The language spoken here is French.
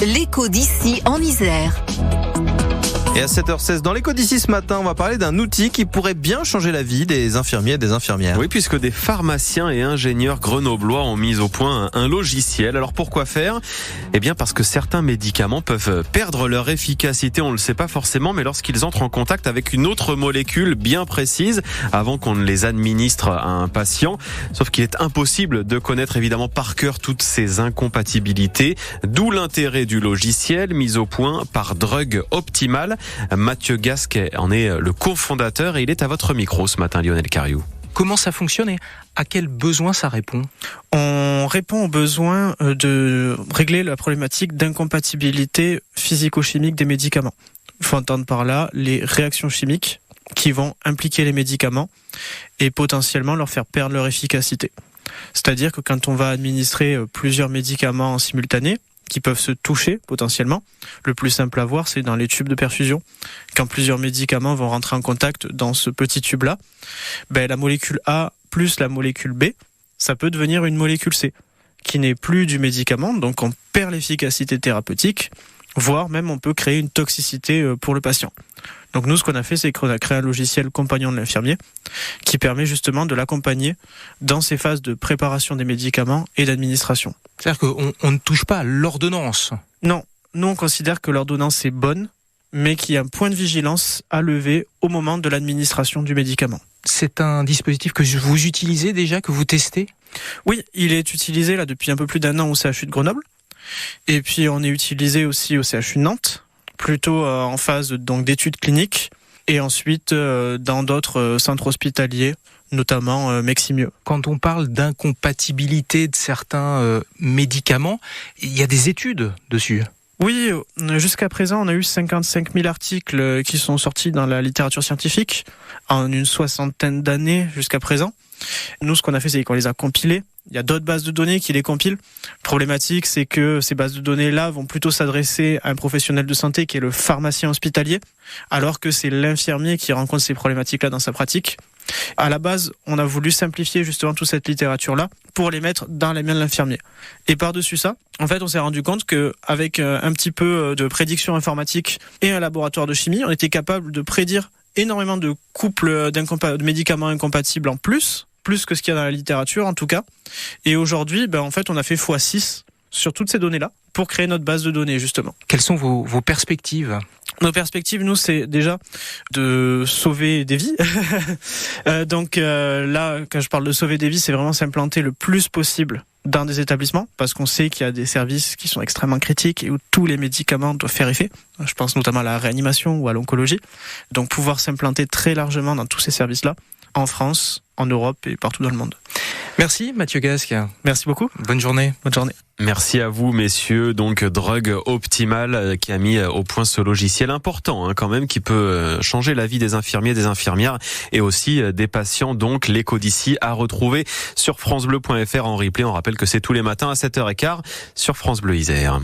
L'écho d'ici en Isère. Et à 7h16, dans l'écho d'ici ce matin, on va parler d'un outil qui pourrait bien changer la vie des infirmiers et des infirmières. Oui, puisque des pharmaciens et ingénieurs grenoblois ont mis au point un logiciel. Alors pourquoi faire ? Eh bien parce que certains médicaments peuvent perdre leur efficacité, on ne le sait pas forcément, mais lorsqu'ils entrent en contact avec une autre molécule bien précise, avant qu'on ne les administre à un patient. Sauf qu'il est impossible de connaître évidemment par cœur toutes ces incompatibilités, d'où l'intérêt du logiciel mis au point par Drug Optimal. Mathieu Gasque en est le cofondateur et il est à votre micro ce matin, Lionel Cariou. Comment ça fonctionne et à quel besoin ça répond ? On répond au besoin de régler la problématique d'incompatibilité physico-chimique des médicaments. Il faut entendre par là les réactions chimiques qui vont impliquer les médicaments et potentiellement leur faire perdre leur efficacité. C'est-à-dire que quand on va administrer plusieurs médicaments en simultané, qui peuvent se toucher potentiellement. Le plus simple à voir, c'est dans les tubes de perfusion. Quand plusieurs médicaments vont rentrer en contact dans ce petit tube-là, la molécule A plus la molécule B, ça peut devenir une molécule C, qui n'est plus du médicament, donc on perd l'efficacité thérapeutique, voire même on peut créer une toxicité pour le patient. Donc nous, ce qu'on a fait, c'est qu'on a créé un logiciel compagnon de l'infirmier qui permet justement de l'accompagner dans ces phases de préparation des médicaments et d'administration. C'est-à-dire qu'on ne touche pas à l'ordonnance ? Non, nous on considère que l'ordonnance est bonne, mais qu'il y a un point de vigilance à lever au moment de l'administration du médicament. C'est un dispositif que vous utilisez déjà, que vous testez ? Oui, il est utilisé là depuis un peu plus d'un an au CHU de Grenoble. Et puis on est utilisé aussi au CHU de Nantes, plutôt en phase d'études cliniques, et ensuite dans d'autres centres hospitaliers, notamment Meximieux. Quand on parle d'incompatibilité de certains médicaments, il y a des études dessus. Oui, jusqu'à présent, on a eu 55 000 articles qui sont sortis dans la littérature scientifique en une 60aine d'années jusqu'à présent. Nous, ce qu'on a fait, c'est qu'on les a compilés. Il y a d'autres bases de données qui les compilent. Problématique, c'est que ces bases de données-là vont plutôt s'adresser à un professionnel de santé qui est le pharmacien hospitalier, alors que c'est l'infirmier qui rencontre ces problématiques-là dans sa pratique. À la base, on a voulu simplifier justement toute cette littérature-là pour les mettre dans les mains de l'infirmier. Et par-dessus ça, en fait, on s'est rendu compte qu'avec un petit peu de prédiction informatique et un laboratoire de chimie, on était capable de prédire énormément de couples de médicaments incompatibles en plus que ce qu'il y a dans la littérature en tout cas. Et aujourd'hui, en fait, on a fait x6 sur toutes ces données-là pour créer notre base de données justement. Quelles sont vos perspectives ? Nos perspectives, nous, c'est déjà de sauver des vies. Donc là, quand je parle de sauver des vies, c'est vraiment s'implanter le plus possible dans des établissements, parce qu'on sait qu'il y a des services qui sont extrêmement critiques et où tous les médicaments doivent faire effet. Je pense notamment à la réanimation ou à l'oncologie. Donc pouvoir s'implanter très largement dans tous ces services-là, en France, en Europe et partout dans le monde. Merci Mathieu Gasque. Merci beaucoup. Bonne journée. Bonne journée. Merci à vous messieurs. Donc Drug Optimal qui a mis au point ce logiciel important quand même qui peut changer la vie des infirmiers, des infirmières et aussi des patients. Donc l'écho d'ici à retrouver sur francebleu.fr en replay. On rappelle que c'est tous les matins à 7h15 sur France Bleu Isère.